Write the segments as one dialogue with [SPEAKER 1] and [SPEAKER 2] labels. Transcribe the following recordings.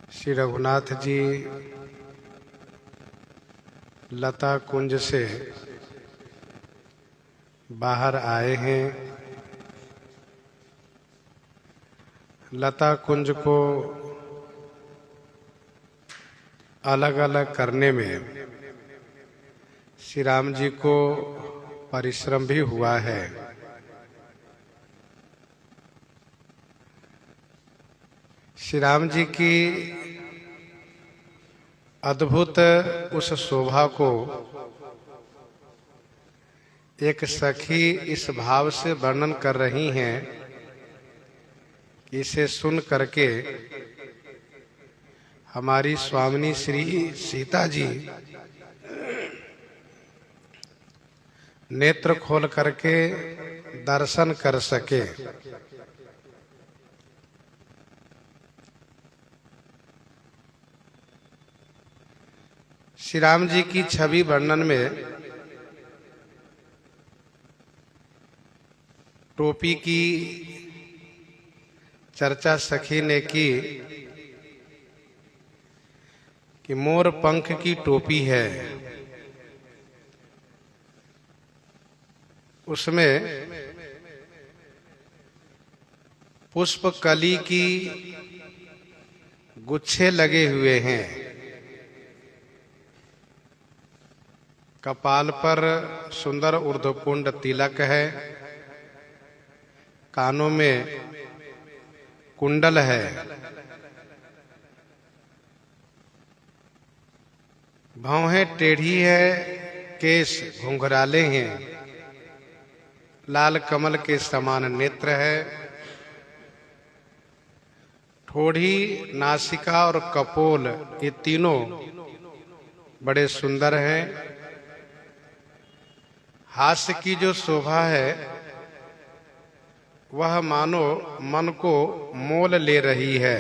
[SPEAKER 1] श्री रघुनाथ जी लता कुंज से बाहर आए हैं। लता कुंज को अलग अलग करने में श्री राम जी को परिश्रम भी हुआ है। श्री राम जी की अद्भुत उस शोभा को एक सखी इस भाव से वर्णन कर रही हैं कि इसे सुन करके हमारी स्वामिनी श्री सीता जी नेत्र खोल करके दर्शन कर सके। श्री राम जी की छवि वर्णन में टोपी की चर्चा सखी ने की कि मोर पंख की टोपी है। उसमें पुष्प कली की गुच्छे लगे हुए हैं। कपाल पर सुंदर ऊर्ध्वपुंड तिलक है। कानों में कुंडल है। भौहें टेढ़ी है। केश घुंघराले हैं। लाल कमल के समान नेत्र है। ठोड़ी, नासिका और कपोल ये तीनों बड़े सुंदर हैं। हास्य की जो शोभा है वह मानो मन को मोल ले रही है।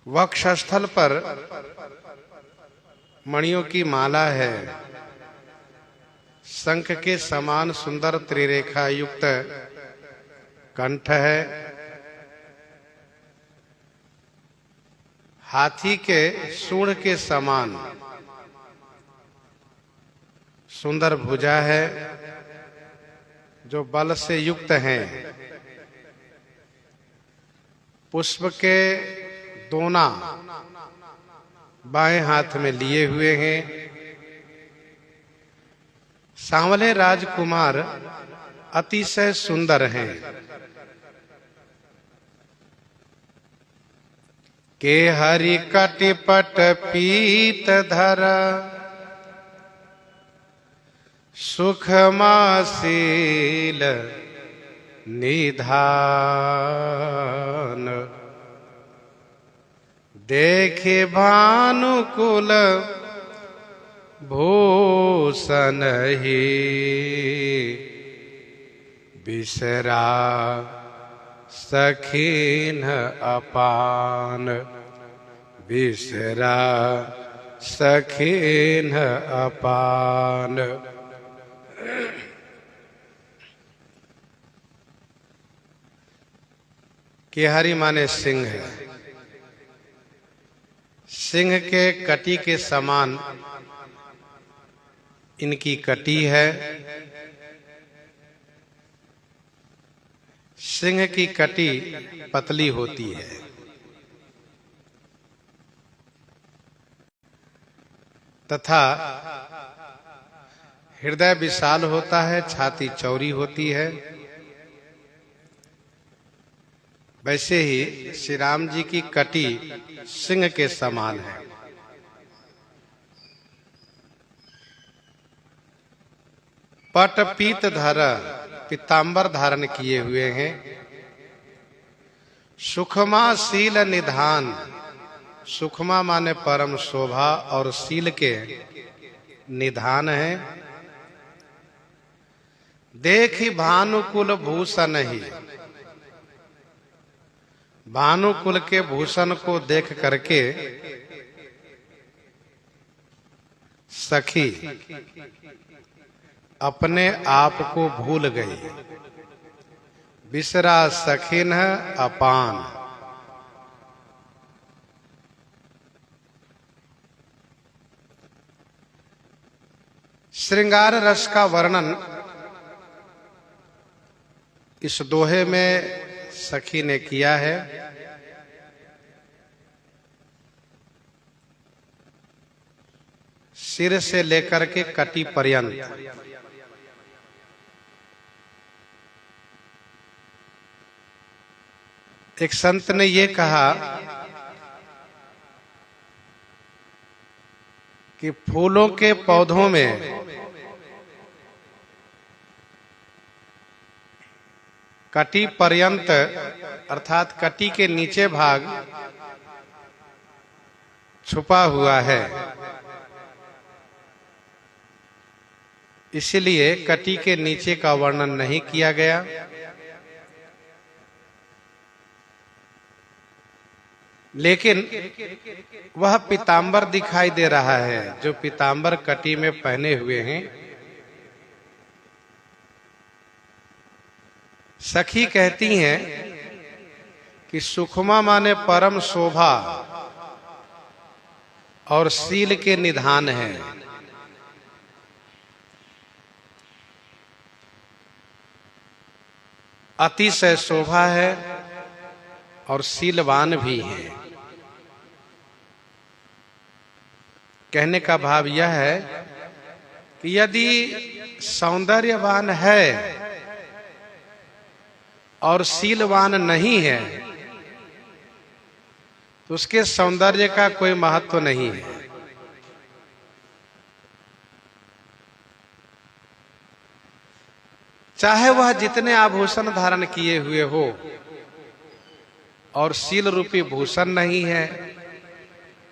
[SPEAKER 1] वक्षस्थल पर मणियों की माला है। शंख के समान सुंदर त्रिरेखा युक्त कंठ है। हाथी के सूंड के समान सुंदर भुजा है जो बल से युक्त हैं। पुष्प के दोना बाएं हाथ में लिए हुए हैं। सांवले राजकुमार अतिशय सुंदर हैं। के हरि कटिपट पीत धर सुखमासील निधान। देखे भानुकुल भूषण ही बिसरा सखीन अपान। बिसरा सखीन अपान। केहरी माने सिंह है। सिंह के कटी के समान इनकी कटी है। सिंह की कटी पतली होती है। तथा हृदय विशाल होता है। छाती चौड़ी होती है। वैसे ही श्री राम जी की कटी सिंह के समान है। पट पीत धर पीतांबर धारण किए हुए हैं। सुखमा शील निधान। सुखमा माने परम शोभा और शील के निधान है। देखी भानुकुल भूषण ही। भानुकुल के भूषण को देख करके सखी अपने आप को भूल गई। बिसरा सखिन अपान। श्रृंगार रस का वर्णन इस दोहे में सखी ने किया है। सिर से लेकर के कटी पर्यंत एक संत ने ये कहा कि फूलों के पौधों में कटी पर्यंत अर्थात कटी के नीचे भाग छुपा हुआ है, इसलिए कटी के नीचे का वर्णन नहीं किया गया। लेकिन वह पीतांबर दिखाई दे रहा है जो पीतांबर कटी में पहने हुए हैं। सखी कहती हैं कि सुखमा माने परम शोभा और शील के निधान है। अतिशय शोभा है और शीलवान भी है। कहने का भाव यह है कि यदि सौंदर्यवान है और शीलवान नहीं है तो उसके सौंदर्य का कोई महत्व नहीं है। चाहे वह जितने आभूषण धारण किए हुए हो और शील रूपी भूषण नहीं है,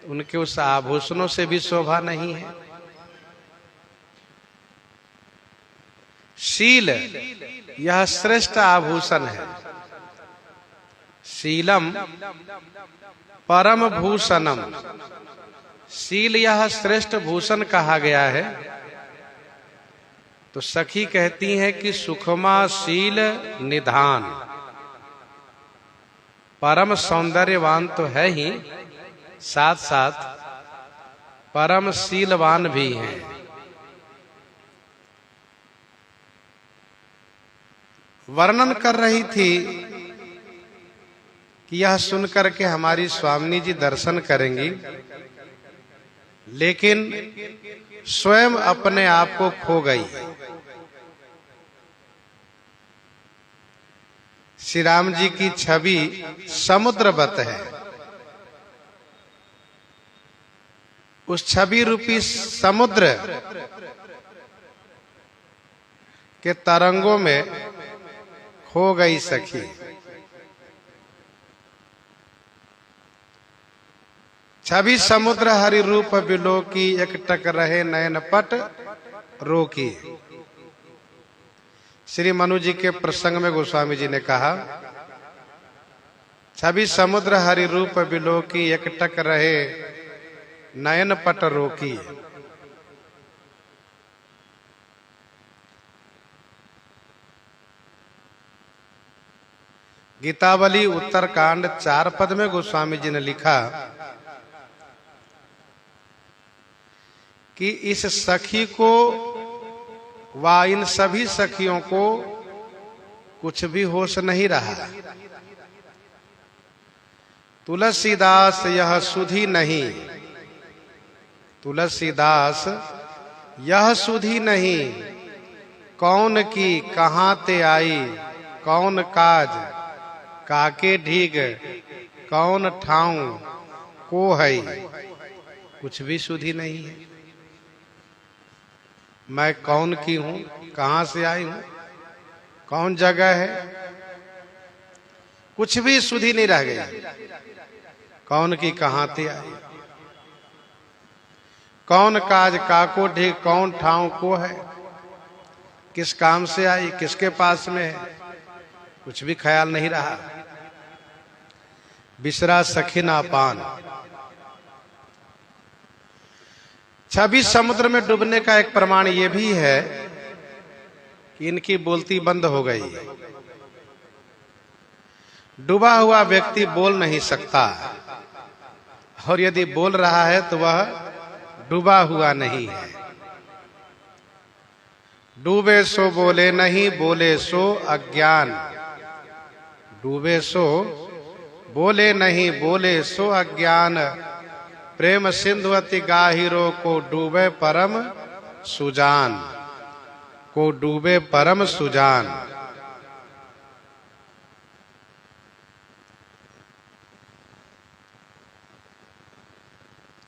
[SPEAKER 1] उनके उस आभूषणों से भी शोभा नहीं है। शील यह श्रेष्ठ आभूषण है। शीलम परम भूषणम, शील यह श्रेष्ठ भूषण कहा गया है। तो सखी कहती हैं कि सुखमा शील निधान, परम सौंदर्यवान तो है ही, साथ साथ परम शीलवान भी हैं। वर्णन कर रही थी कि यह सुनकर के हमारी स्वामिनी जी दर्शन करेंगी, लेकिन स्वयं अपने आप को खो गई। श्री राम जी की छवि समुद्रवत है। उस छवि रूपी समुद्र के तरंगों में खो गई सखी। छवि समुद्र हरि रूप बिलोकी, एकटक रहे नयन पट रोकी। श्री मनु जी के प्रसंग में गोस्वामी जी ने कहा, छवि समुद्र हरि रूप बिलोकी, एकटक रहे नयन पट रोकी। गीतावली उत्तरकांड 4 पद में गोस्वामी जी ने लिखा कि इस सखी को व इन सभी सखियों को कुछ भी होश नहीं रहा। तुलसीदास यह सुधी नहीं, तुलसीदास यह सुधी नहीं, कौन की कहाँ ते आई, कौन काज काके ढीग, कौन ठाऊं को है। कुछ भी सुधी नहीं है। मैं कौन की हूं, कहां से आई हूं, कौन जगह है, कुछ भी सुधी नहीं रह गया। कौन की कहां ते आई, कौन काज काको ढीग, कौन ठाऊं को है, किस काम से आई, किसके पास में है, कुछ भी ख्याल नहीं रहा। बिसरा सखिना पान। छवि समुद्र में डूबने का एक प्रमाण यह भी है कि इनकी बोलती बंद हो गई। डूबा हुआ व्यक्ति बोल नहीं सकता, और यदि बोल रहा है तो वह डूबा हुआ नहीं है। डूबे सो बोले नहीं, बोले सो अज्ञान। डूबे सो बोले नहीं, बोले सो अज्ञान। प्रेम सिंधु अति गाहिरो, को डूबे परम सुजान, को डूबे परम सुजान।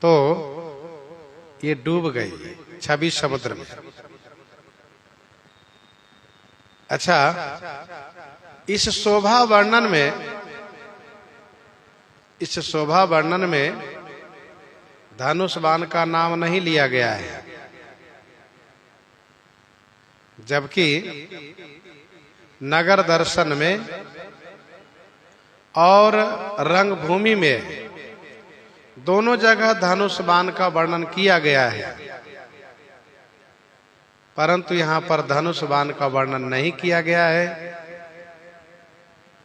[SPEAKER 1] तो ये डूब गई छवि समुद्र में। अच्छा, इस शोभा वर्णन में धनुष बाण का नाम नहीं लिया गया है, जबकि नगर दर्शन में और रंगभूमि में दोनों जगह धनुष बाण का वर्णन किया गया है, परंतु यहाँ पर धनुष बाण का वर्णन नहीं किया गया है।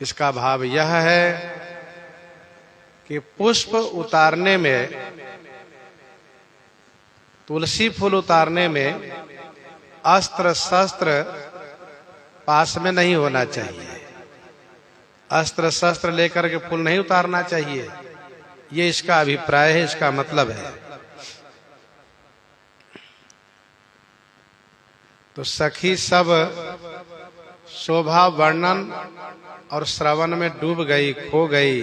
[SPEAKER 1] इसका भाव यह है कि पुष्प उतारने में, तुलसी फूल उतारने में अस्त्र शस्त्र पास में नहीं होना चाहिए। अस्त्र शस्त्र लेकर के फूल नहीं उतारना चाहिए, ये इसका अभिप्राय है, इसका मतलब है। तो सखी सब शोभा वर्णन और श्रवण में डूब गई, खो गई।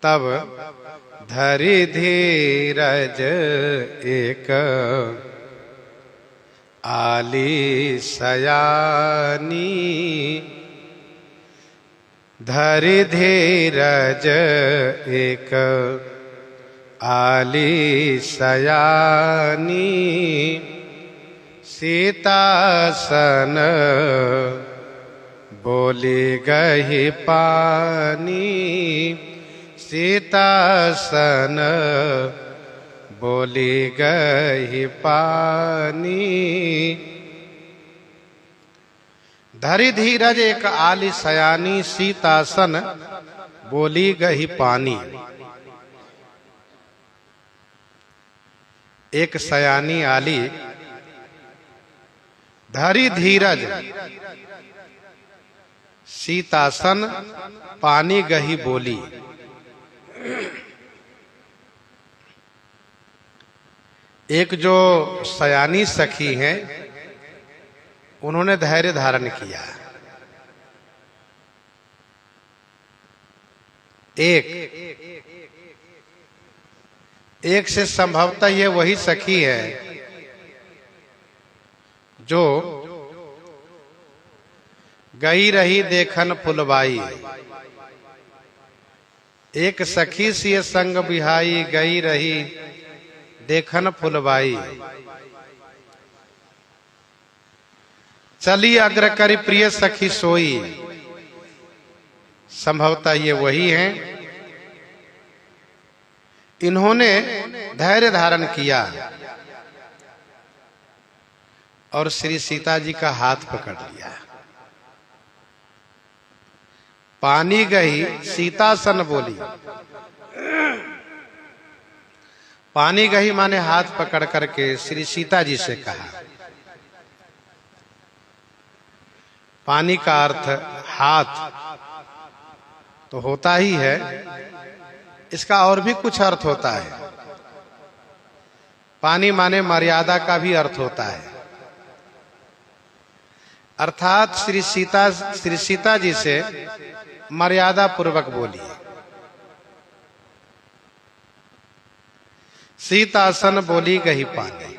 [SPEAKER 1] तब धरि धीरज एक आली सयानी, धरि धीरज एक आली सयानी। सीतासन बोली गही पानी, सीतासन बोली गही पानी। धरि धीरज एक आली सयानी, सीतासन बोली गही पानी। एक सयानी आली, धरि धीरज, सीतासन पानी गही बोली। एक जो सयानी सखी हैं, उन्होंने धैर्य धारण किया। एक से संभवतः ये वही सखी है जो गई रही देखन फुलवाई। एक सखी सी संग बिहाई, गई रही देखन फुलवाई। चली अग्र करी प्रिय सखी सोई। संभवतः ये वही हैं। इन्होंने धैर्य धारण किया और श्री सीता जी का हाथ पकड़ लिया। पानी गई सीतासन बोली। पानी गई माने हाथ पकड़ करके श्री सीता जी से कहा। पानी का अर्थ हाथ तो होता ही है, इसका और भी कुछ अर्थ होता है। पानी माने मर्यादा का भी अर्थ होता है। अर्थात श्री सीता जी से मर्यादा पूर्वक बोली। सीतासन बोली गही पानी।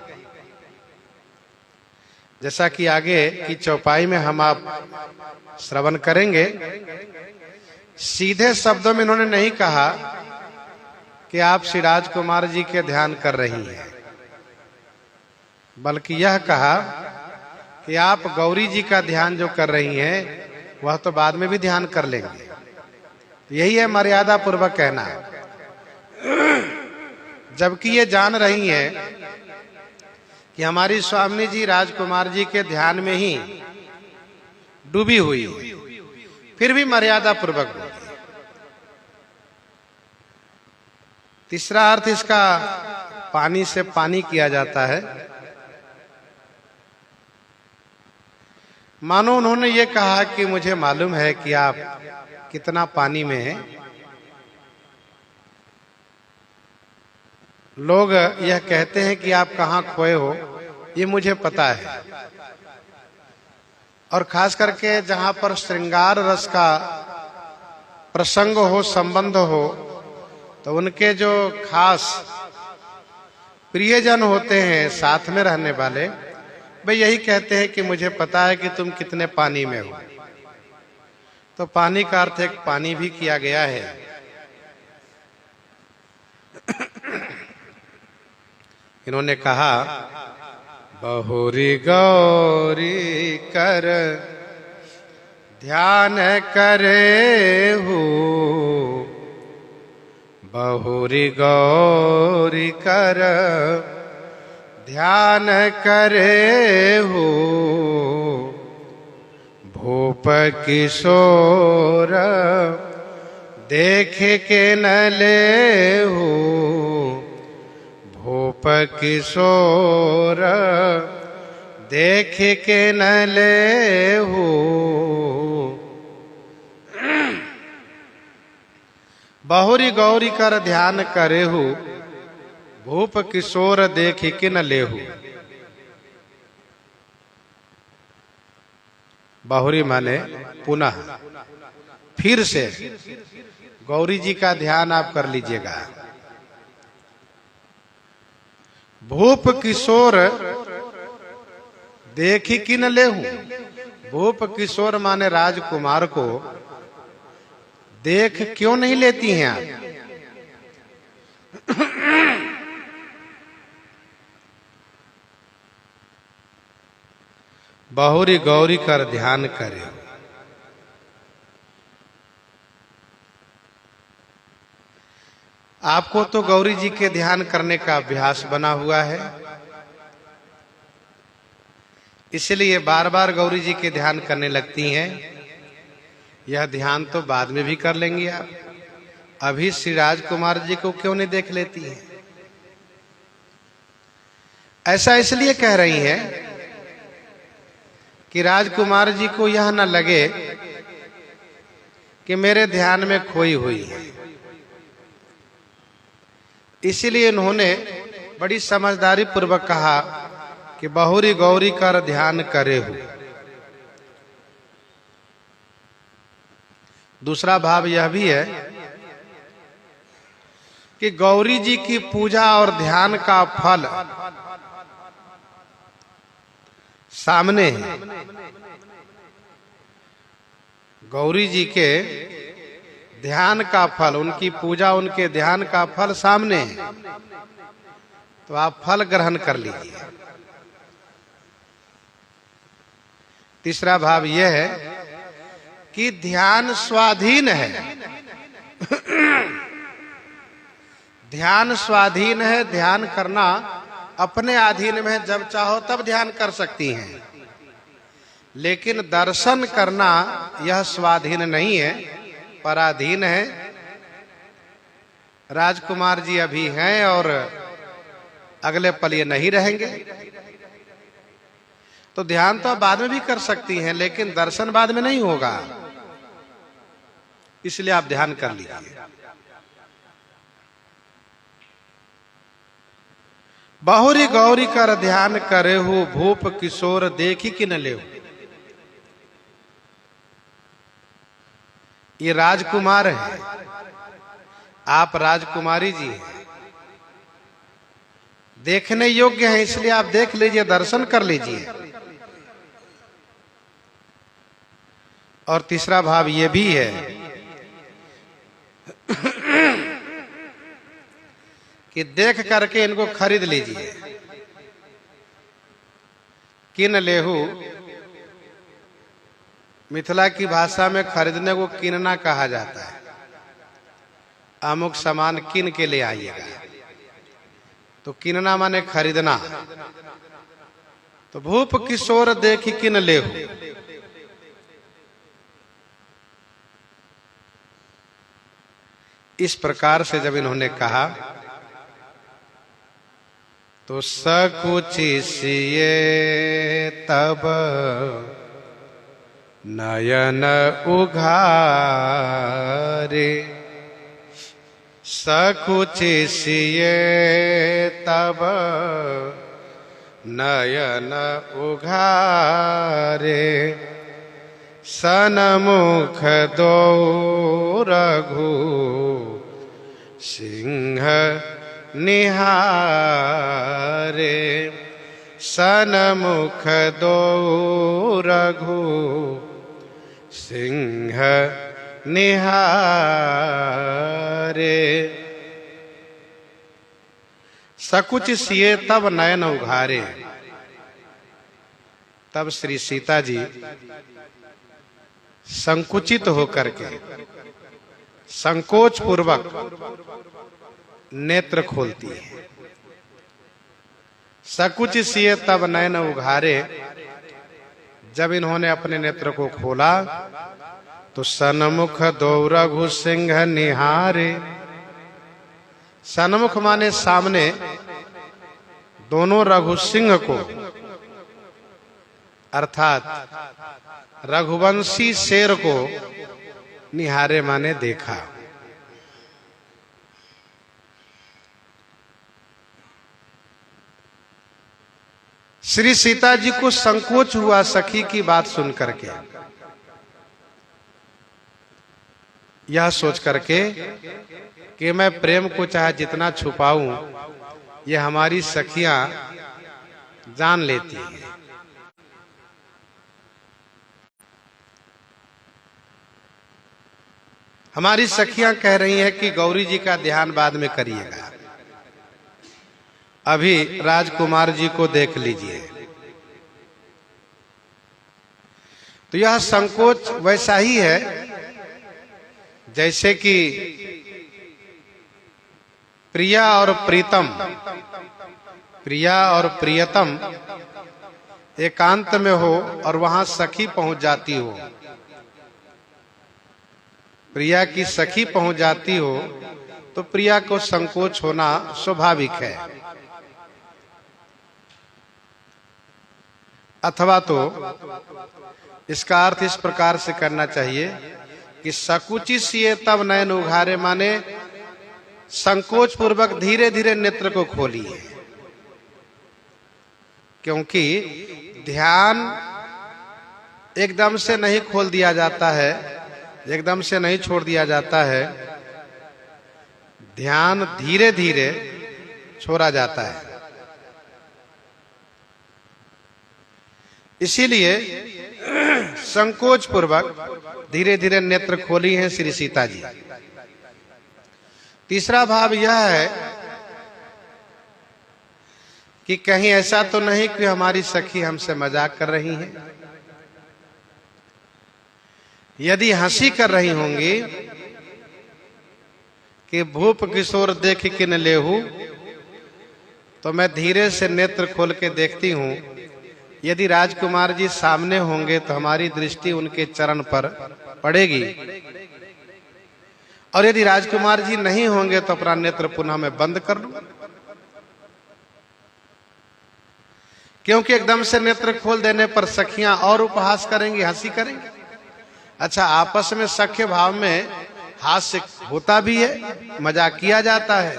[SPEAKER 1] जैसा कि आगे की चौपाई में हम आप श्रवण करेंगे, सीधे शब्दों में इन्होंने नहीं कहा कि आप श्री राजकुमार जी के ध्यान कर रही हैं, बल्कि यह कहा कि आप गौरी जी का ध्यान जो कर रही हैं वह तो बाद में भी ध्यान कर लेंगे। यही है मर्यादा पूर्वक कहना। जबकि ये जान रही हैं कि हमारी स्वामी जी राजकुमार जी के ध्यान में ही डूबी हुई, फिर भी मर्यादा पूर्वक बोलिए। तीसरा अर्थ इसका पानी से पानी किया जाता है। मानो उन्होंने ये कहा कि मुझे मालूम है कि आप कितना पानी में हैं। लोग यह कहते हैं कि आप कहाँ खोए हो, ये मुझे पता है। और खास करके जहां पर श्रृंगार रस का प्रसंग हो, संबंध हो, तो उनके जो खास प्रियजन होते हैं, साथ में रहने वाले, वे यही कहते हैं कि मुझे पता है कि तुम कितने पानी में हो। तो पानी का अर्थ एक पानी भी किया गया है। इन्होंने कहा, बहुरी गौरी कर ध्यान करे हो, बहुरी गौरी कर ध्यान करे हो, भूप किशोर देख के न ले हो, भूप किशोर देख के न ले हो। बहुरी गौरी कर ध्यान करे हो, भूप किशोर देख के न ले हो। बहुरी माने पुनः, फिर से गौरी जी का ध्यान आप कर लीजिएगा। भूप किशोर देखी कि न लेहूं। भूप किशोर माने राजकुमार को देख क्यों नहीं लेती हैं आप? बहुरी गौरी कर ध्यान करे। आपको तो गौरी जी के ध्यान करने का अभ्यास बना हुआ है, इसलिए बार बार गौरी जी के ध्यान करने लगती हैं। यह ध्यान तो बाद में भी कर लेंगी आप, अभी श्री राजकुमार जी को क्यों नहीं देख लेती हैं? ऐसा इसलिए कह रही हैं कि राजकुमार जी को यह न लगे कि मेरे ध्यान में खोई हुई है। इसीलिए इन्होंने बड़ी समझदारी पूर्वक कहा कि बहुरी गौरी कर ध्यान करे हो। दूसरा भाव यह भी है कि गौरी जी की पूजा और ध्यान का फल सामने है। गौरी जी के ध्यान का फल, उनकी पूजा, उनके ध्यान का फल सामने है, तो आप फल ग्रहण कर लीजिए। तीसरा भाव यह है कि ध्यान स्वाधीन है। ध्यान स्वाधीन है, ध्यान करना अपने अधीन में है, जब चाहो तब ध्यान कर सकती हैं। लेकिन दर्शन करना यह स्वाधीन नहीं है, पराधीन है। राजकुमार जी अभी हैं और अगले पल ये नहीं रहेंगे, तो ध्यान तो बाद में भी कर सकती हैं, लेकिन दर्शन बाद में नहीं होगा। इसलिए आप ध्यान कर लीजिए। बहुरी गौरी कर ध्यान करे हो, भूप किशोर देखी कि न ले। ये राजकुमार है, आप राजकुमारी जी हैं, देखने योग्य हैं, इसलिए आप देख लीजिए, दर्शन कर लीजिए। और तीसरा भाव ये भी है कि देख करके इनको खरीद लीजिए। किन लेहू, मिथिला की भाषा में खरीदने को किनना कहा जाता है। अमुक सामान किन के ले आइएगा, तो किनना माने खरीदना। तो भूप किशोर देखी किन लेहू, इस प्रकार से जब इन्होंने कहा तो सकुचि सिए तब नयन उघारे। सकुचि सिए तब नयन उघारे। सनमुख दो रघु सिंह निहारे। सनमुख दो रघु सिंह निहारे। सकुच सिए तब नयन उघारे। तब श्री सीता जी संकुचित होकर के संकोच पूर्वक नेत्र खोलती है। सकुच सिए तब नयन उघारे। जब इन्होंने अपने नेत्र को खोला तो सन्मुख दो रघु सिंह निहारे। सन्मुख माने सामने दोनों रघु सिंह को अर्थात रघुवंशी शेर को निहारे माने देखा। श्री सीता जी को संकोच हुआ सखी की बात सुन करके, यह सोच करके कि मैं प्रेम को चाहे जितना छुपाऊं ये हमारी सखियां जान लेती हैं। हमारी सखियां कह रही हैं कि गौरी जी का ध्यान बाद में करिएगा, अभी राजकुमार जी को देख लीजिए। तो यह संकोच वैसा ही है जैसे कि प्रिया और प्रीतम, प्रिया और प्रियतम एकांत में हो और वहां सखी पहुंच जाती हो, प्रिया की सखी पहुंच जाती हो तो प्रिया को संकोच होना स्वाभाविक है। अथवा तो इसका अर्थ इस प्रकार से करना चाहिए कि सकुचि सिए तब नयन उघारे माने संकोच पूर्वक धीरे धीरे नेत्र को खोलिए, क्योंकि ध्यान एकदम से नहीं खोल दिया जाता है, एकदम से नहीं छोड़ दिया जाता है, ध्यान धीरे धीरे छोड़ा जाता है। इसीलिए संकोच पूर्वक धीरे धीरे नेत्र खोली हैं श्री सीता जी। तीसरा भाव यह है कि कहीं ऐसा तो नहीं कि हमारी सखी हमसे मजाक कर रही हैं। यदि हंसी कर रही होंगी कि भूप किशोर देख किन लेहू, तो मैं धीरे से नेत्र खोल के देखती हूं। यदि राजकुमार जी सामने होंगे तो हमारी दृष्टि उनके चरण पर पड़ेगी, और यदि राजकुमार जी नहीं होंगे तो अपना नेत्र पुनः मैं बंद कर लूं, क्योंकि एकदम से नेत्र खोल देने पर सखियां और उपहास करेंगी, हंसी करेंगी। अच्छा, आपस में सख्य भाव में हास्य होता भी है, मजाक किया जाता है।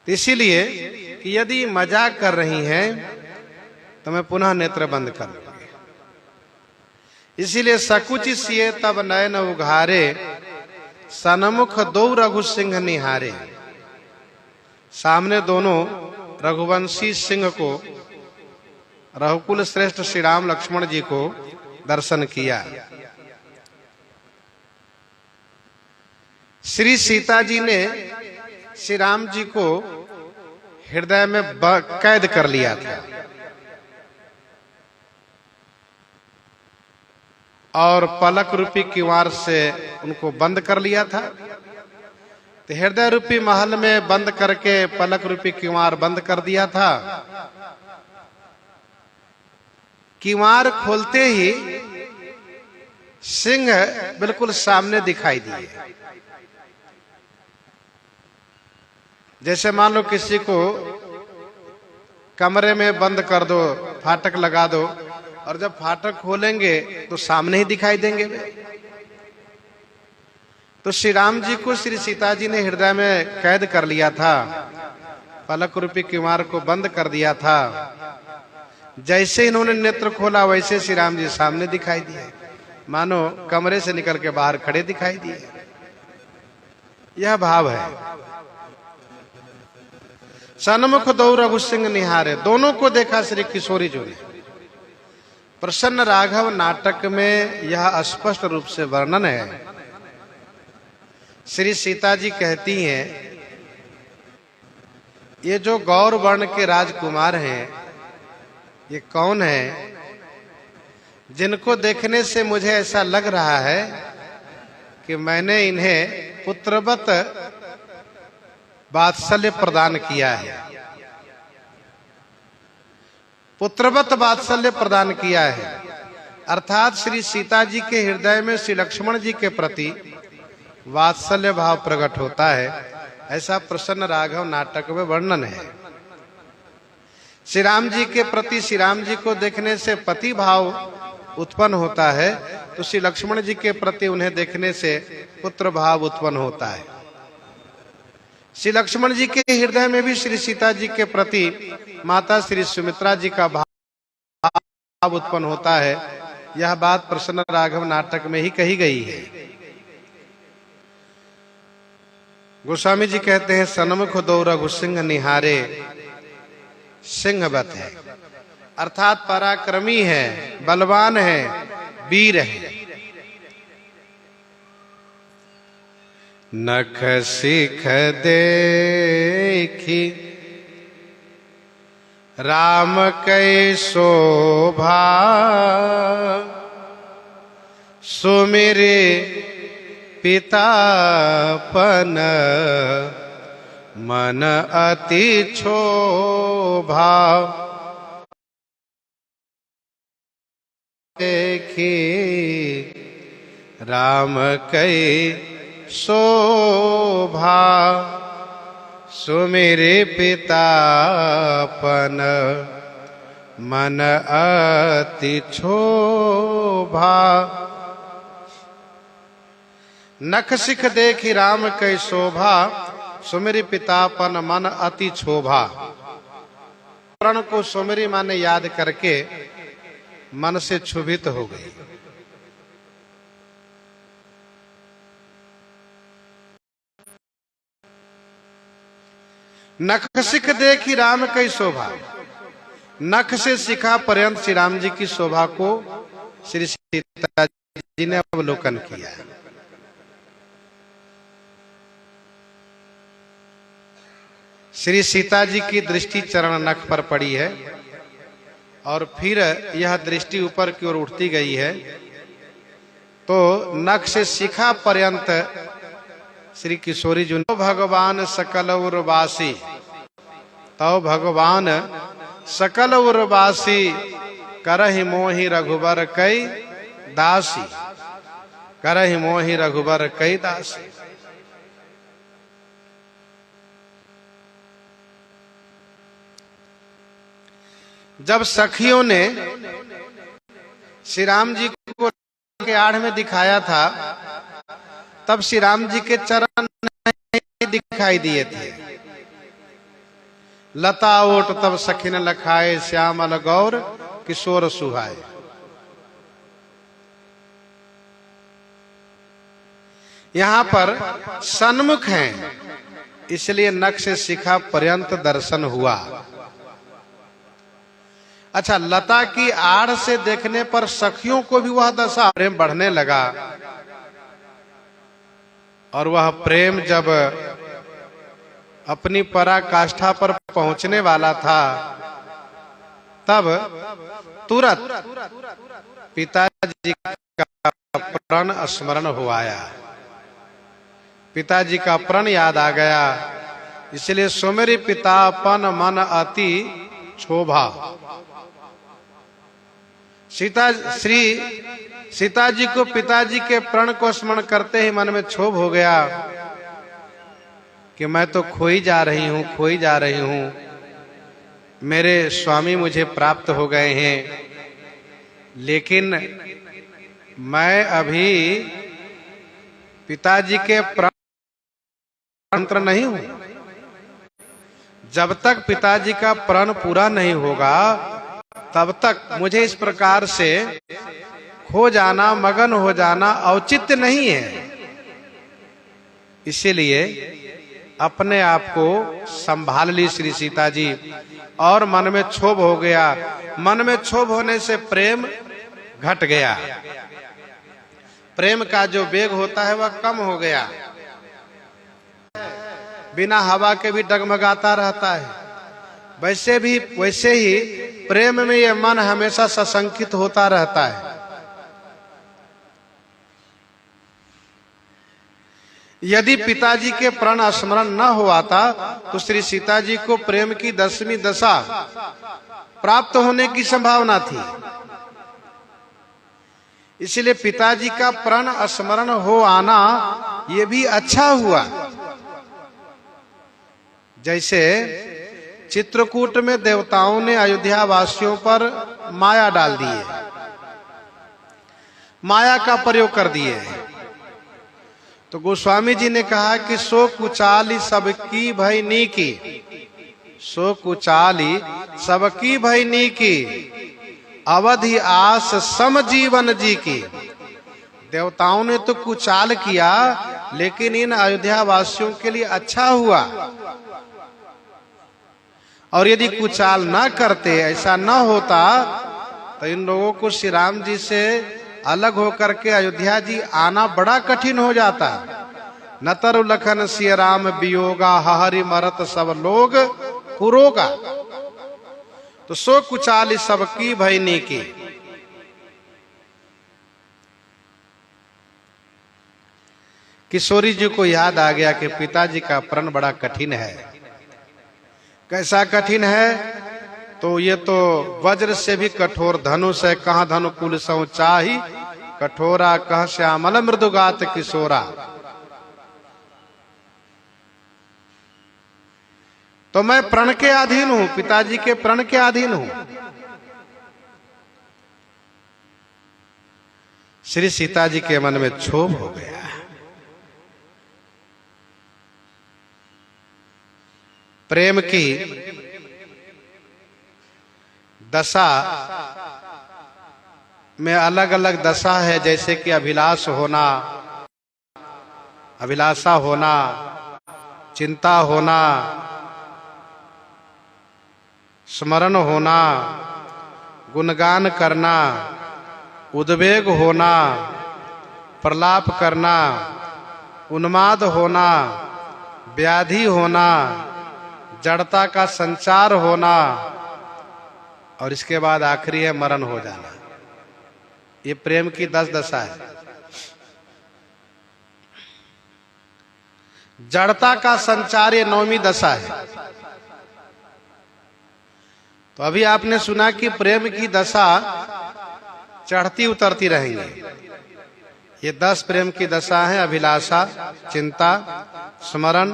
[SPEAKER 1] इसीलिए कि यदि मजाक कर रही हैं तो मैं पुनः नेत्र बंद कर लूंगी। इसीलिए सकुचि सिए तब नयन उघारे, सन्मुख दो रघु सिंह निहारे। सामने दोनों रघुवंशी सिंह को, रघुकुल श्रेष्ठ श्री राम लक्ष्मण जी को दर्शन किया। श्री सीता जी ने श्री राम जी को हृदय में कैद कर लिया था और पलक रूपी किवाड़ से उनको बंद कर लिया था। तो हृदय रूपी महल में बंद करके पलक रूपी किवाड़ बंद कर दिया था। किवाड़ खोलते ही सिंह बिल्कुल सामने दिखाई दिए। जैसे मान लो किसी को कमरे में बंद कर दो, फाटक लगा दो, और जब फाटक खोलेंगे तो सामने ही दिखाई देंगे वे। तो श्री राम जी को श्री सीता जी ने हृदय में कैद कर लिया था, पलक रूपी किवाड़ को बंद कर दिया था। जैसे इन्होंने नेत्र खोला वैसे श्री राम जी सामने दिखाई दिए, मानो कमरे से निकल के बाहर खड़े दिखाई दिए। यह भाव है। सन्मुख दो रघु सिंह निहारे, दोनों को देखा श्री किशोरी जी ने। प्रसन्न राघव नाटक में यह स्पष्ट रूप से वर्णन है। श्री सीता जी कहती हैं, ये जो गौर वर्ण के राजकुमार हैं, ये कौन है जिनको देखने से मुझे ऐसा लग रहा है कि मैंने इन्हें पुत्रवत वात्सल्य प्रदान किया है, पुत्रवत वात्सल्य प्रदान किया है। अर्थात श्री सीता जी के हृदय में श्री लक्ष्मण जी के प्रति वात्सल्य भाव प्रकट होता है, ऐसा प्रसन्न राघव नाटक में वर्णन है। श्री राम जी के प्रति, श्री राम जी को देखने से पति भाव उत्पन्न होता है, तो श्री लक्ष्मण जी के प्रति उन्हें देखने से पुत्र भाव उत्पन्न होता है। श्री लक्ष्मण जी के हृदय में भी श्री सीता जी के प्रति माता श्री सुमित्रा जी का भाव उत्पन्न होता है। यह बात प्रसन्न राघव नाटक में ही कही गई है। गोस्वामी जी कहते हैं, सन्मुख दो रघु सिंह निहारे, सिंहवत है, अर्थात पराक्रमी है, बलवान है, वीर है। नख सिख देखी राम कै शोभा, सुमिरे पितापन मन अति क्षोभा। देखी राम कै शोभा, सुमिरे पितापन मन अति क्षोभा। नख सिख देखी राम कै शोभा, सुमिरि पितापन मन अति क्षोभा। प्रण को सुमिरि माने याद करके मन से क्षुभित हो गई। नख सिख देखी राम कै शोभा, नख से शिखा पर्यंत श्री राम जी की शोभा को श्री सीता जी ने अवलोकन किया। श्री सीता जी की दृष्टि चरण नख पर पड़ी है और फिर यह दृष्टि ऊपर की ओर उठती गई है, तो नख से शिखा पर्यंत श्री किशोरी जी तो भगवान सकल उर्वासी, तो भगवान सकल उर्वासी, करहि मोहि रघुबर कई दासी, करहि मोहि रघुबर कई दासी। जब सखियों ने श्री राम जी को के आड़ में दिखाया था, तब श्री राम जी के चरण नहीं दिखाई दिए थे। लता ओट तब सखिन लखाए, श्यामल गौर किशोर सुहाए। यहां पर सन्मुख हैं, इसलिए नख से शिखा पर्यंत दर्शन हुआ। अच्छा, लता की आड़ से देखने पर सखियों को भी वह दशा प्रेम बढ़ने लगा, और वह प्रेम जब अपनी पराकाष्ठा पर पहुंचने वाला था, तब तुरंत पिताजी का प्रण स्मरण हो आया, पिताजी का प्रण याद आ गया। इसलिए सुमिरि पितापन मन अति क्षोभा, श्री सीता जी को पिताजी के प्रण को स्मरण करते ही मन में क्षोभ हो गया कि मैं तो खोई जा रही हूं, खोई जा रही हूं। मेरे स्वामी मुझे प्राप्त हो गए हैं, लेकिन मैं अभी पिताजी के प्रण नहीं हूं। जब तक पिताजी का प्रण पूरा नहीं होगा तब तक मुझे इस प्रकार से खो जाना, मगन हो जाना औचित्य नहीं है। इसीलिए अपने आप को संभाल ली श्री सीता जी और मन में क्षोभ हो गया। मन में क्षोभ होने से प्रेम घट गया, प्रेम का जो वेग होता है वह कम हो गया, बिना हवा के भी डगमगाता रहता है। वैसे ही प्रेम में यह मन हमेशा सशंकित होता रहता है। यदि पिताजी के प्रण स्मरण न हुआता तो श्री सीता जी को प्रेम की 10वीं दशा प्राप्त होने की संभावना थी। इसलिए पिताजी का प्रण स्मरण हो आना ये भी अच्छा हुआ। जैसे चित्रकूट में देवताओं ने अयोध्या वासियों पर माया डाल दी है, माया का प्रयोग कर दिए। तो गोस्वामी जी ने कहा कि सो कुचाली सबकी भई नीकी, सो कुचाली सबकी भई नीकी, अवधि आस सम जीवन जी की। देवताओं ने तो कुचाल किया, लेकिन इन अयोध्या वासियों के लिए अच्छा हुआ। और यदि कुचाल ना करते, ऐसा ना होता, तो इन लोगों को श्री राम जी से अलग होकर के अयोध्या जी आना बड़ा कठिन हो जाता। नतर लखन सिय राम वियोगा, हरि मरत सब लोग कुरोगा। तो सो कुचाली सबकी भई नीकी। किशोरी जी को याद आ गया कि पिताजी का प्रण बड़ा कठिन है। कैसा कठिन है? तो ये तो वज्र से भी कठोर धनुष है। कहाँ धनु कुल सौ चाही, कठोरा कह श्यामल मृदुगात किशोरा। तो मैं प्रण के अधीन हूं, पिताजी के प्रण के अधीन हूं। श्री सीता जी के मन में क्षोभ हो गया। प्रेम की दशा में अलग अलग दशा है, जैसे कि अभिलाष होना, अभिलाषा होना, चिंता होना, स्मरण होना, गुणगान करना, उद्वेग होना, प्रलाप करना, उन्माद होना, व्याधि होना, जड़ता का संचार होना, और इसके बाद आखिरी है मरण हो जाना। ये प्रेम की 10 दशा है। जड़ता का संचार ये 9वीं दशा है। तो अभी आपने सुना कि प्रेम की दशा चढ़ती उतरती रहेंगी। ये 10 प्रेम की दशा है। अभिलाषा, चिंता, स्मरण,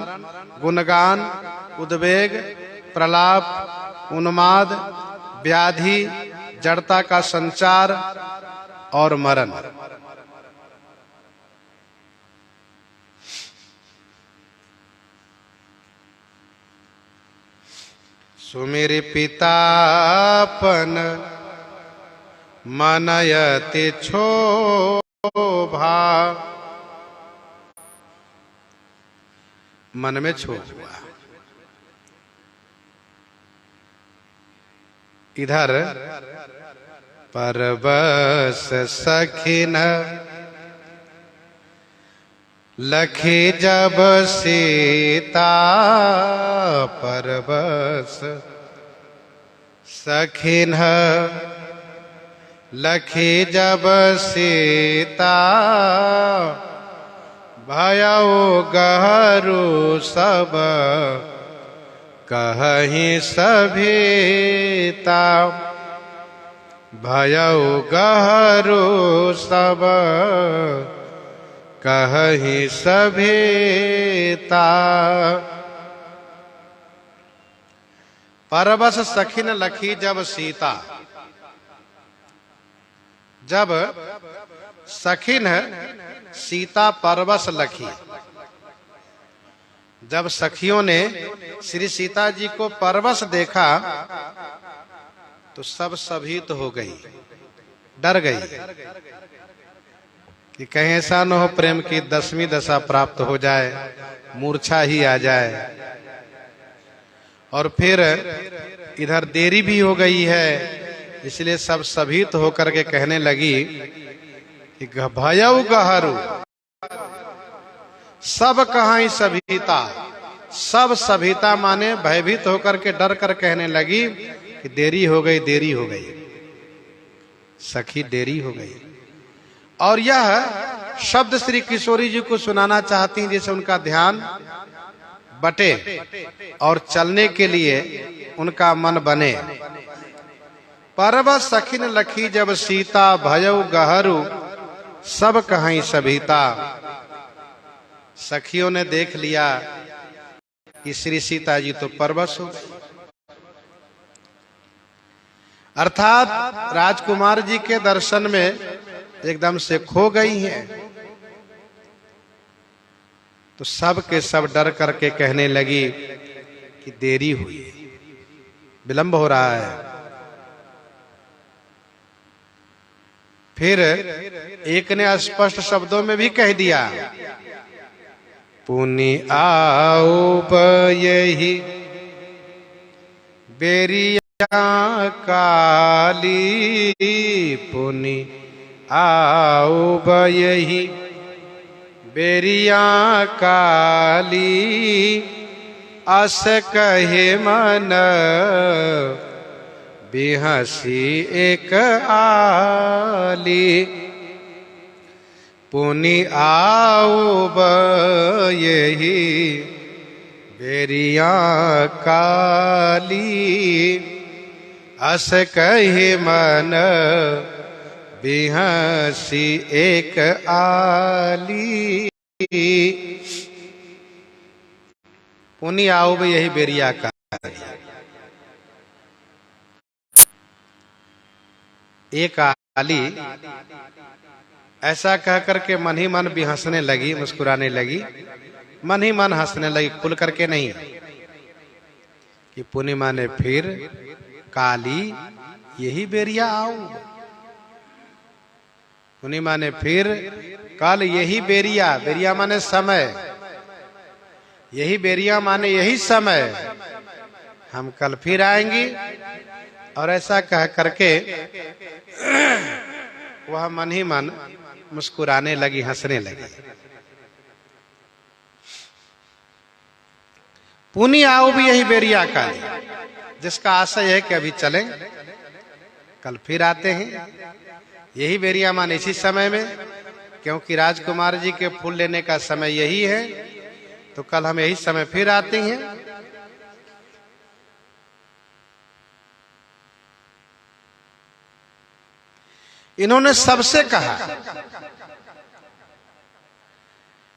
[SPEAKER 1] गुणगान, उद्वेग, प्रलाप, उन्माद, व्याधि, जड़ता का संचार और मरण। सुमिर पितापन मनयति क्षोभा। मन में क्षोभ हुआ। इधर परबस सखिन लखी जब सीता, परबस सखिन लखी जब सीता, भयउ गहरू सब कहीं सभीता। भयउ गहरो सब कहहि सभेता। परवश सखिन लखी जब सीता, जब सखिन सीता परवश लखी, जब सखियों ने श्री सीता जी को परवश देखा तो सब सभीत हो गई, डर गई कि कहीं ऐसा न हो प्रेम की 10वीं दशा प्राप्त हो जाए, मूर्छा ही आ जाए। और फिर इधर देरी भी हो गई है, इसलिए सब सभीत होकर के कहने लगी कि भयउ गहरु सब कहां सभीता। सब सभीता माने भयभीत होकर के डर कर कहने लगी कि देरी हो गई, देरी हो गई, सखी देरी हो गई। और यह शब्द श्री किशोरी जी को सुनाना चाहती हैं, जिससे उनका ध्यान बटे और चलने के लिए उनका मन बने। परवश सखिन लखी जब सीता, भयउ गहरु सब कहां सभीता। सखियों ने देख लिया कि श्री सीता जी तो परवश हो गई, अर्थात राजकुमार जी के दर्शन में एकदम से खो गई हैं। तो सब के सब डर करके कहने लगी कि देरी हुई, विलंब हो रहा है। फिर एक ने स्पष्ट शब्दों में भी कह दिया, पुनि आओ यही बेरिया काली। पुनि आओ यही बेरिया काली। अस कहे मन बिहसी एक आली। पुनि आओ यही बेरिया काली। अस कहे मन बिहसी एक आली। पुनि आओ यही बेरिया काली। एक आली ऐसा कह करके मन ही मन भी हंसने लगी, मुस्कुराने लगी, मन ही मन हंसने लगी, खुल करके नहीं। कि पुनि माने फिर, काली यही बेरिया आओ। पुनि माने फिर, कल यही बेरिया, बेरिया माने समय, यही बेरिया माने यही समय, हम कल फिर आएंगी। और ऐसा कह करके वह मन ही मन मुस्कुराने लगी, हंसने लगी। पुनि आओ भी यही बेरिया काली, जिसका आशय है कि अभी चलें, कल फिर आते हैं। यही बेरिया मान इसी समय में, क्योंकि राजकुमार जी के फूल लेने का समय यही है, तो कल हम यही समय फिर आते हैं। इन्होंने सबसे कहा,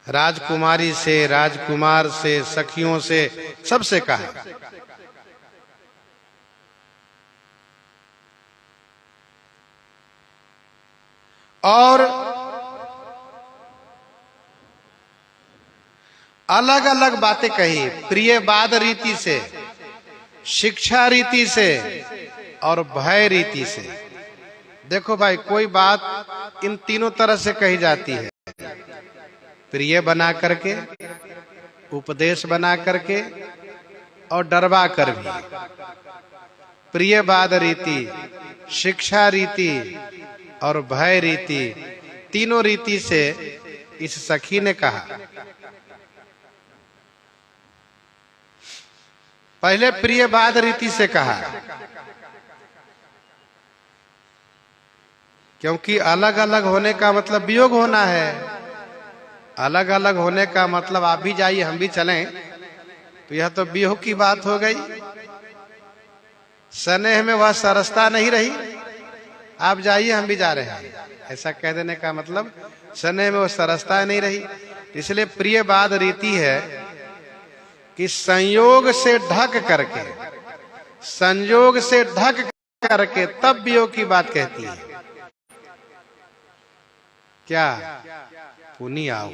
[SPEAKER 1] राजकुमारी से, राजकुमार से, सखियों से, सबसे कहा। और अलग अलग बातें कही, प्रियवाद रीति से, शिक्षा रीति से और भय रीति से। देखो भाई, कोई बात इन तीनों तरह से कही जाती है, प्रिय बना करके, उपदेश बना करके और डरवा कर भी। प्रियवाद रीति, शिक्षा रीति और भय रीति, तीनों रीति से इस सखी ने कहा। पहले प्रियवाद रीति से कहा, क्योंकि अलग अलग होने का मतलब वियोग होना है। अलग अलग होने का मतलब आप भी जाइए हम भी चलें, तो यह तो वियोग की बात हो गई। स्नेह में वह सरसता नहीं रही, आप जाइए हम भी जा रहे हैं, ऐसा कह देने का मतलब स्नेह में वो सरसता नहीं रही। इसलिए प्रियवाद रीति है कि संयोग से ढक करके, संयोग से ढक करके तब वियोग की बात कहती है। क्या पुनी आओ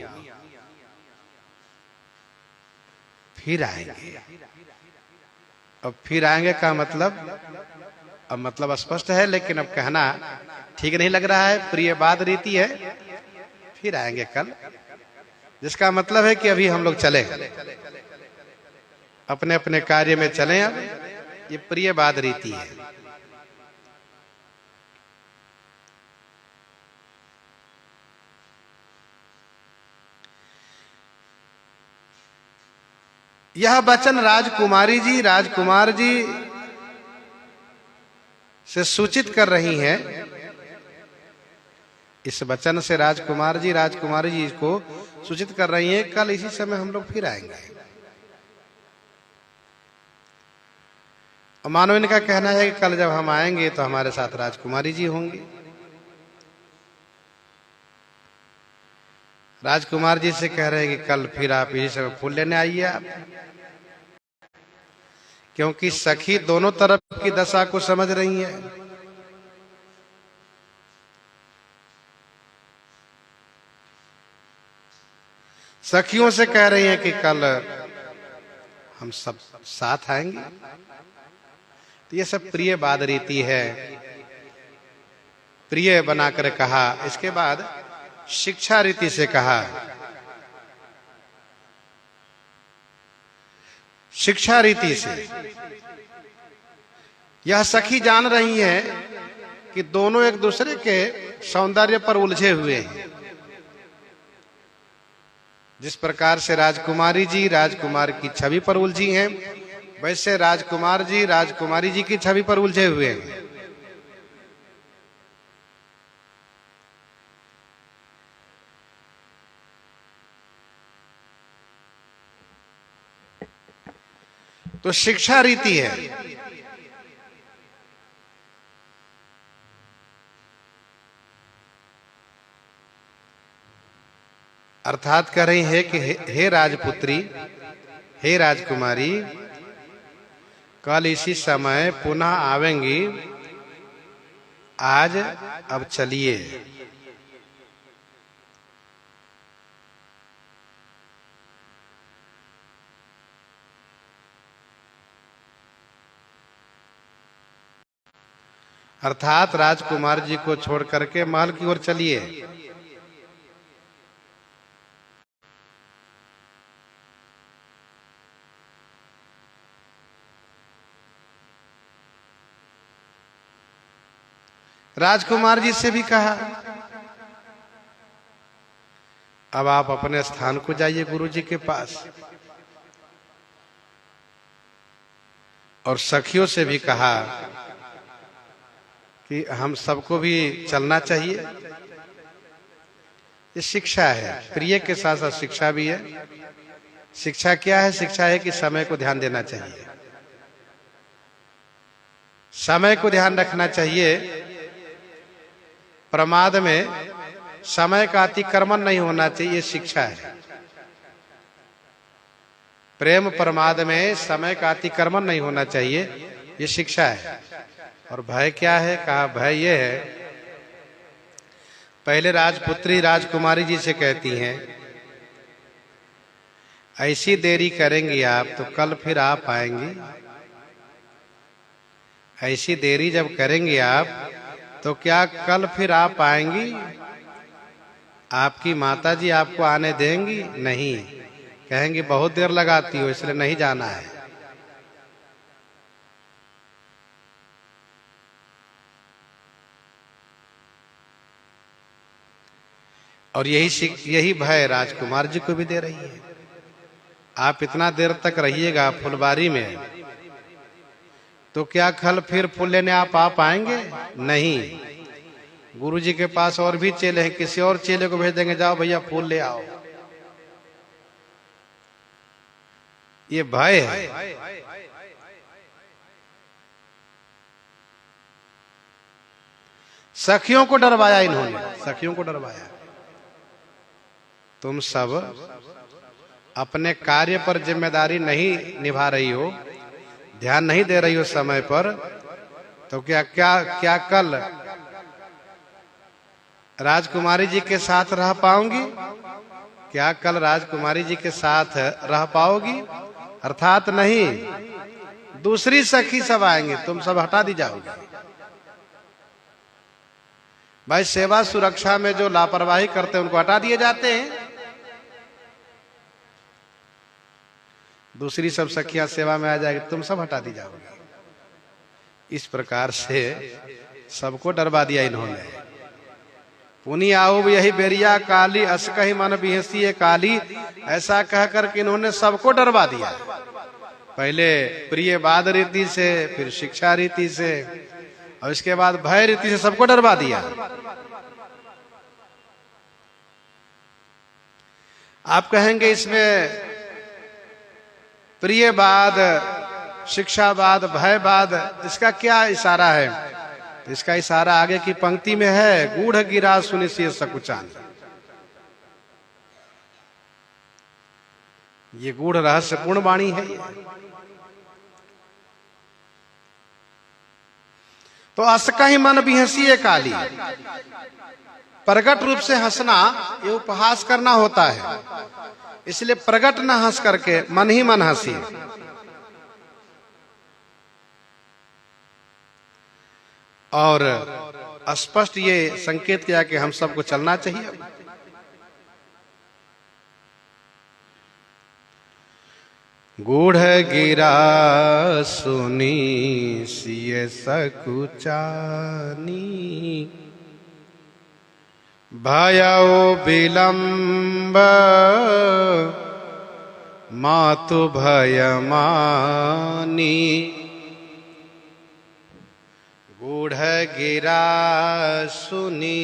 [SPEAKER 1] फिर आएंगे। अब फिर आएंगे का मतलब, अब मतलब स्पष्ट है, लेकिन अब कहना ठीक नहीं लग रहा है। प्रियवाद रीति है, फिर आएंगे कल, जिसका मतलब है कि अभी हम लोग चले, अपने अपने कार्य में चलें। अब ये प्रियवाद रीति है। यह वचन राजकुमार जी से सूचित कर रही हैं। इस वचन से राजकुमार जी को सूचित कर रही हैं, कल इसी समय हम लोग फिर आएंगे। और मानो इनका कहना है कि कल जब हम आएंगे तो हमारे साथ राजकुमारी जी होंगी। राजकुमार जी से कह रहे हैं कि कल फिर आप इसी समय फूल लेने आइए आप, क्योंकि सखी दोनों तरफ की दशा को समझ रही है। सखियों से कह रही हैं कि कल हम सब साथ आएंगे। तो ये सब प्रियवाद रीति है, प्रिय बनाकर कहा। इसके बाद शिक्षा रीति से कहा। शिक्षा रीति से यह सखी जान रही हैं कि दोनों एक दूसरे के सौंदर्य पर उलझे हुए हैं। जिस प्रकार से राजकुमारी जी राजकुमार की छवि पर उलझी हैं, वैसे राजकुमार जी राजकुमारी जी की छवि पर उलझे हुए हैं। तो शिक्षा रीति है। अर्थात कह रही है कि हे राजपुत्री, हे राजकुमारी, कल इसी समय पुनः आवेंगी। आज अब चलिए। अर्थात राजकुमार जी को छोड़ करके महल की ओर चलिए। राजकुमार जी से भी कहा, अब आप अपने स्थान को जाइए गुरु जी के पास। और सखियों से भी कहा कि हम सबको भी चलना चाहिए। ये शिक्षा है, प्रिय के साथ साथ शिक्षा भी है। शिक्षा क्या है? शिक्षा है कि समय को ध्यान देना चाहिए, समय को ध्यान रखना चाहिए। प्रमाद में समय का अतिक्रमण नहीं होना चाहिए, ये शिक्षा है। प्रेम प्रमाद में समय का अतिक्रमण नहीं होना चाहिए, ये शिक्षा है। और भय क्या है? कहा भय ये है, पहले राजपुत्री राजकुमारी जी से कहती हैं, ऐसी देरी करेंगी आप तो कल फिर आप आएंगी। ऐसी देरी जब करेंगे आप तो क्या कल फिर आप आएंगी? आपकी माता जी आपको आने देंगी? नहीं, कहेंगी बहुत देर लगाती हो इसलिए नहीं जाना है। और यही भय राजकुमार जी को भी दे रही है। आप इतना देर तक रहिएगा फुलबारी में तो क्या कल फिर फूल लेने आप आ पाएंगे? नहीं, गुरु जी के पास और भी चेले हैं, किसी और चेले को भेज देंगे, जाओ भैया फूल ले आओ। ये भय है। सखियों को डरवाया इन्होंने, सखियों को डरवाया। तुम सब अपने कार्य पर जिम्मेदारी नहीं निभा रही हो, ध्यान नहीं दे रही हो समय पर, तो क्या क्या क्या कल राजकुमारी जी के साथ रह पाऊंगी? क्या कल राजकुमारी जी के साथ रह पाओगी? अर्थात नहीं, दूसरी सखी सब आएंगे, तुम सब हटा दी जाओगी। भाई सेवा सुरक्षा में जो लापरवाही करते हैं उनको हटा दिए जाते हैं, दूसरी सब सखियां सेवा में आ जाएगी, तुम सब हटा दी जाओगी। इस प्रकार से सबको डरवा दिया इन्होंने। पुनि आओ यही बेरिया काली, असकही मन बिहसी काली, ऐसा कह करके इन्होंने सबको डरवा दिया। पहले प्रिय वाद रीति से, फिर शिक्षा रीति से, और इसके बाद भय रीति से सबको डरवा दिया। आप कहेंगे इसमें प्रियवाद, शिक्षावाद, भयवाद, इसका क्या इशारा है? इसका इशारा आगे की पंक्ति में है, गूढ़ गिरा सुनि सिय सकुचान। ये गूढ़ रहस्यपूर्ण वाणी है ये। तो असका ही मन भी हंसी काली, प्रगट रूप से हंसना ये उपहास करना होता है, इसलिए प्रगट न हंस करके मन ही मन हंसी। और स्पष्ट ये संकेत किया कि हम सबको चलना चाहिए। गूढ़ गिरा सुनी सिय सकुचानी, भयउ विलंब मातु भयमानी। गूढ़ गिरा सुनी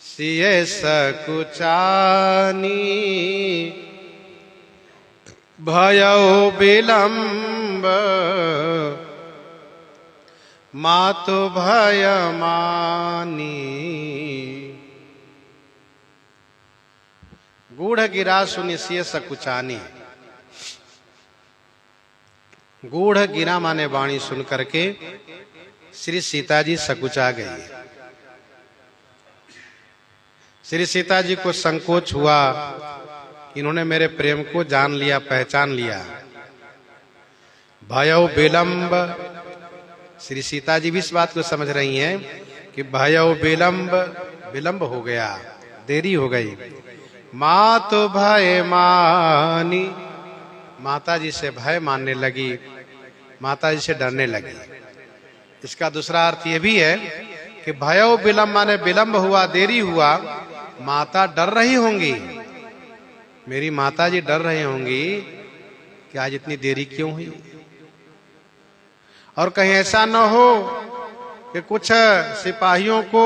[SPEAKER 1] सिय सकुचानी, भयउ विलंब मातु भयमानी। गूढ़ गिरा सुनि सिय सकुचानी। गूढ़ गिरा माने वाणी सुन करके श्री सीता जी सकुचा गई। श्री सीता जी को संकोच हुआ, इन्होंने मेरे प्रेम को जान लिया, पहचान लिया। भयउ विलंब, श्री सीता जी भी इस बात को समझ रही हैं कि भयउ विलंब, विलंब हो गया, देरी हो गई। मातु भय मानी, माता जी से भय मानने लगी, माता जी से डरने लगी। इसका दूसरा अर्थ यह भी है कि भयउ विलंब माने विलंब हुआ, देरी हुआ, माता डर रही होंगी, मेरी माता जी डर रही होंगी कि आज इतनी देरी क्यों हुई। और कहीं ऐसा न हो कि कुछ सिपाहियों को,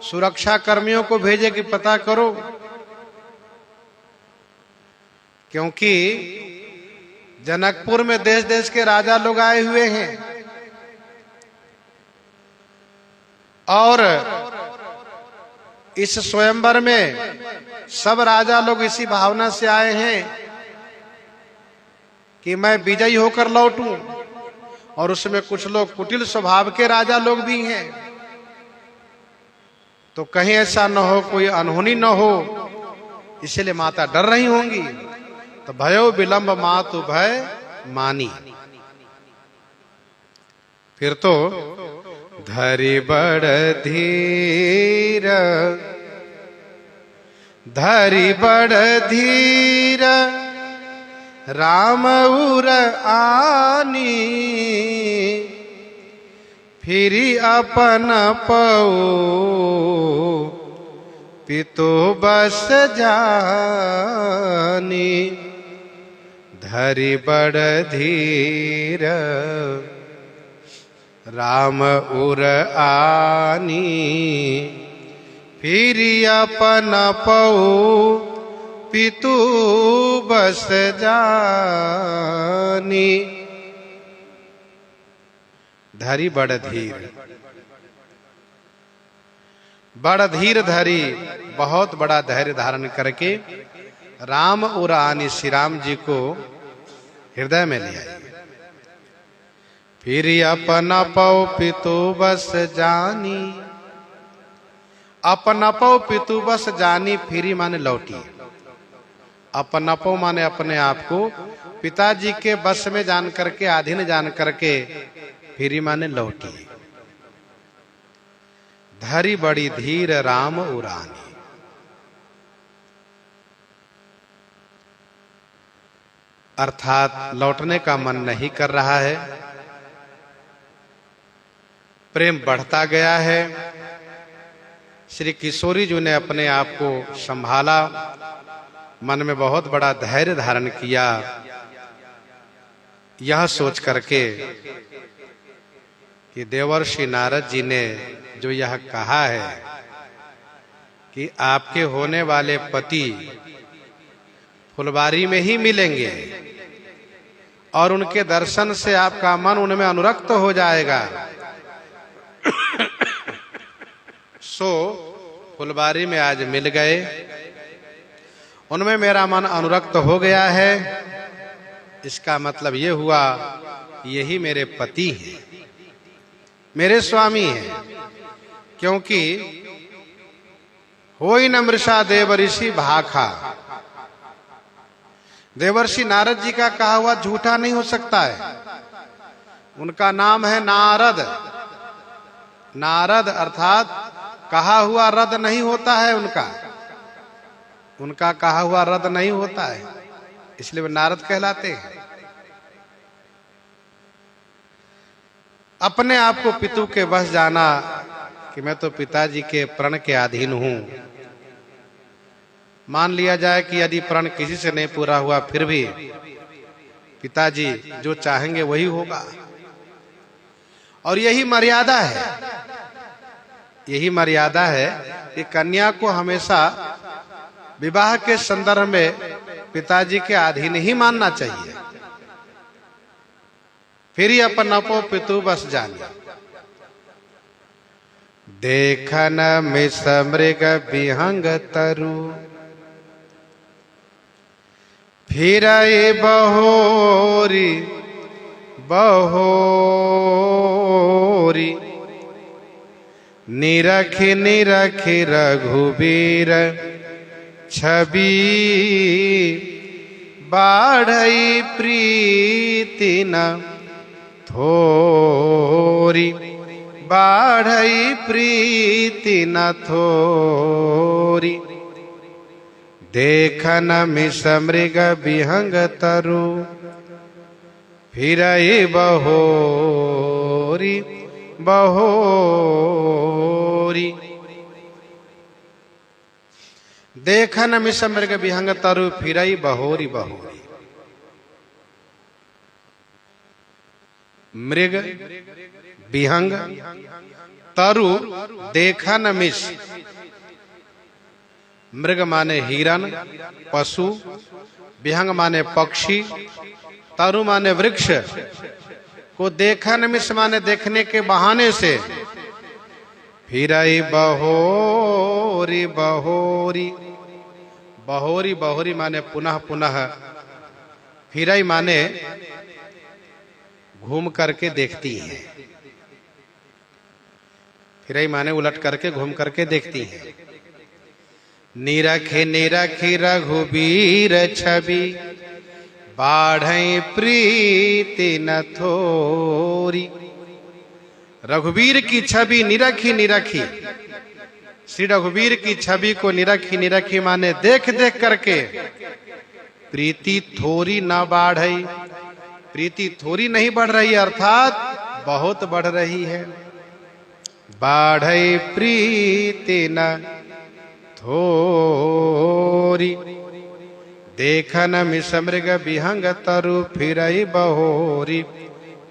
[SPEAKER 1] सुरक्षा कर्मियों को भेजे कि पता करो, क्योंकि जनकपुर में देश देश के राजा लोग आए हुए हैं और इस स्वयंवर में सब राजा लोग इसी भावना से आए हैं कि मैं विजयी होकर लौटूं, और उसमें कुछ लोग कुटिल स्वभाव के राजा लोग भी हैं। तो कहीं ऐसा न हो, कोई अनहोनी न हो, इसलिए माता डर रही होंगी। तो भयो विलंब मातु भय मानी। फिर तो धरि बड़ धीर, धरि बड़ धीर राम उर आनी, फिरी अपन पौ पितु बस जानी। धरि बड़ धीर राम उर आनी, फिरी अपन पौ पितु बस जानी। धरि बड़ धीर, बड़ धीर धरी, बहुत बड़ा धैर्य धारण करके राम और आनी श्री राम जी को हृदय में ले आई। फिर अपना पौ पितु बस जानी, अपना पौ पितु बस जानी, फिरी माने लौटी। अपना पौ माने अपने आप को पिताजी के बस में जान करके, अधीन जान करके, फिरी माने लौटी। धरी बड़ी धीर राम उरानी, अर्थात लौटने का मन नहीं कर रहा है, प्रेम बढ़ता गया है। श्री किशोरी जी ने अपने आप को संभाला, मन में बहुत बड़ा धैर्य धारण किया, यह सोच करके कि देवर्षि नारद जी ने जो यह कहा है कि आपके होने वाले पति फुलवारी में ही मिलेंगे और उनके दर्शन से आपका मन उनमें अनुरक्त हो जाएगा, सो फुलवारी में आज मिल गए, उनमें मेरा मन अनुरक्त हो गया है। इसका मतलब ये हुआ यही मेरे पति हैं, मेरे स्वामी हैं। क्योंकि होई न मृषा देवर्षि भाखा, देवर्षि नारद जी का कहा हुआ झूठा नहीं हो सकता है। उनका नाम है नारद। नारद अर्थात कहा हुआ रद्द नहीं होता है, उनका कहा हुआ रद्द नहीं होता है, इसलिए वे नारद कहलाते हैं। अपने आप को पितु के वश जाना कि मैं तो पिताजी के प्रण के अधीन हूं। मान लिया जाए कि यदि प्रण किसी से नहीं पूरा हुआ, फिर भी पिताजी जो चाहेंगे वही होगा, और यही मर्यादा है। यही मर्यादा है कि कन्या को हमेशा विवाह के संदर्भ में पिताजी के अधीन ही मानना चाहिए। फिर ही अपन अपो पितु बस जाने। देखन मिस मृग विहंग तरु, फिर बहोरी बहोरी, निरखि निरखि रघुबीर छवि, बाढ़ई प्रीति न थोरी, बाढ़ई प्रीति न थोरी। देखन मिस मृग विहंग तरु, फिरई बहोरी बहोरी। देखन मिस मृग विहंग तरु, फिरई बहोरी बहोरी। मृग विहंग तरु देखन मिस। मृग माने हिरण पशु, विहंग माने पक्षी, तरु माने वृक्ष को देखन मिस माने देखने के बहाने से, फिरई बहोरी बहोरी। बहोरी बहोरी माने पुनः पुनः, फिरई माने घूम करके देखती हैं। फिरई माने उलट करके घूम करके देखती हैं। निरखि निरखि रघुबीर छवि, बाढ़ई प्रीति न थोरी। रघुवीर की छवि निरखी निरखी, श्री रघुवीर की छवि को निरखी निरखी माने देख देख करके, प्रीति थोड़ी न बाढ़ई। प्रीति थोड़ी नहीं बढ़ रही, अर्थात बहुत बढ़ रही है। बाढ़ई प्रीति न थोरी, देखन मिस मृग विहंग तरु, फिरई बहोरी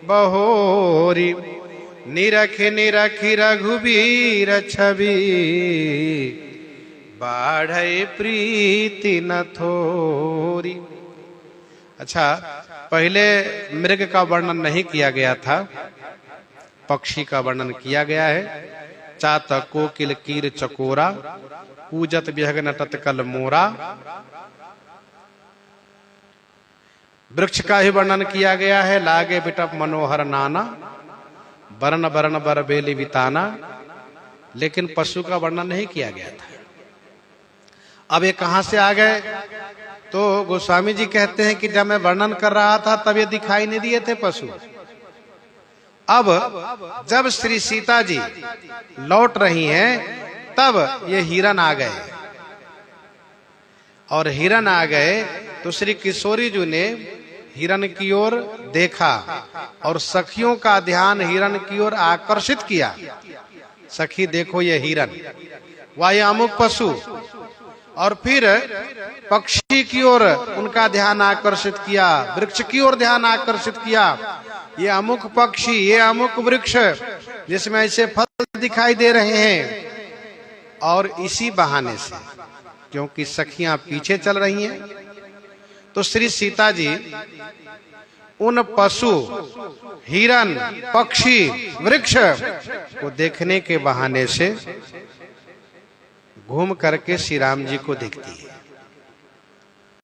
[SPEAKER 1] बहोरी। निरखि निरखि रघुबीर छवि, बाढ़ई प्रीति न थोरी। अच्छा, पहले मृग का वर्णन नहीं किया गया था, पक्षी का वर्णन किया गया है। चातक कोकिल कीर चकोरा, पूजत विहग नटत कल मोरा। वृक्ष का ही वर्णन किया गया है। लागे बिटप मनोहर नाना, वर्ण वर्ण बर बेली बिताना, लेकिन पशु का वर्णन नहीं किया गया था। अब ये कहां से आ गए? तो गोस्वामी जी कहते हैं कि जब मैं वर्णन कर रहा था तब ये दिखाई नहीं दिए थे पशु। अब जब श्री सीता जी लौट रही हैं तब ये हिरण आ गए, और हिरण आ गए तो श्री किशोरी जी ने हिरण की ओर देखा और सखियों का ध्यान हिरण की ओर आकर्षित किया। सखी देखो ये हिरण, वह ये अमुक पशु, और फिर पक्षी की ओर उनका ध्यान आकर्षित किया, वृक्ष की ओर ध्यान आकर्षित किया। ये अमुक पक्षी, ये अमुक वृक्ष जिसमें ऐसे फल दिखाई दे रहे हैं। और इसी बहाने से, क्योंकि सखियां पीछे चल रही हैं, तो श्री सीता जी उन पशु, हिरण, पक्षी, वृक्ष को देखने के बहाने से घूम करके श्री राम जी को देखती है।